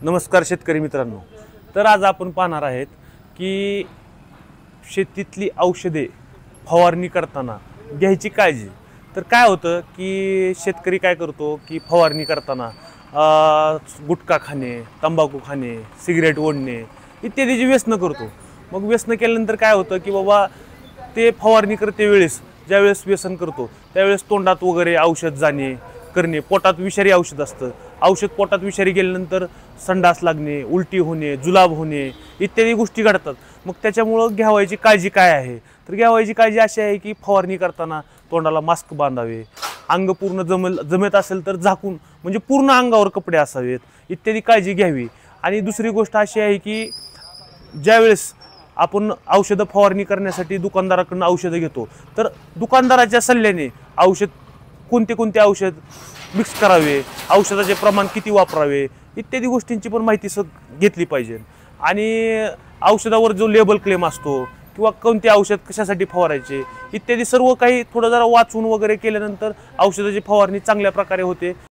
नमस्कार शेतकरी मित्रांनो। तर आज आपण पाहणार आहेत की शेतीतली औषधे फवारणी करताना घ्यायची काळजी। तर काय होतं की शेतकरी काय करतो की फवारणी करताना गुटखा खाणे, तंबाखू खाणे, सिगरेट ओढणे इत्यादीची व्यसनं करतो। मग व्यसनं केल्यानंतर काय होतं की बाबा ते फवारणी करते वेळेस ज्यावेळेस व्यसन करतो त्यावेळेस तोंडात वगैरे औषध जाणे करणे, पोटात विषारी औषध असतं, औषध पोटात विषारी गेल्यानंतर संडास लागणे, उलटी होणे, जुलाब होणे इत्यादी गोष्टी घडतात। मग त्याच्यामुळं घ्यावायची काळजी काय आहे? तर घ्यावायची काळजी अशी आहे की फवारणी करताना तोंडाला मास्क बांधावे, अंग पूर्ण जमत असेल तर झाकून म्हणजे पूर्ण अंगावर कपडे असावेत इत्यादी काळजी घ्यावी। आणि दुसरी गोष्ट अशी आहे की ज्यावेळेस आपण औषधं फवारणी करण्यासाठी दुकानदाराकडून औषधं घेतो तर दुकानदाराच्या सल्ल्याने औषध कोणते औषध मिक्स करावे, औषधाचे प्रमाण किती वापरावे इत्यादी गोष्टींची पण माहिती घेतली पाहिजे। आणि औषधावर जो लेबल क्लेम असतो किंवा कोणते औषध कशासाठी फवारायचे इत्यादी सर्व काही थोडं जरा वाचून वगैरे केल्यानंतर औषधाची फवारणी चांगल्या प्रकारे होते।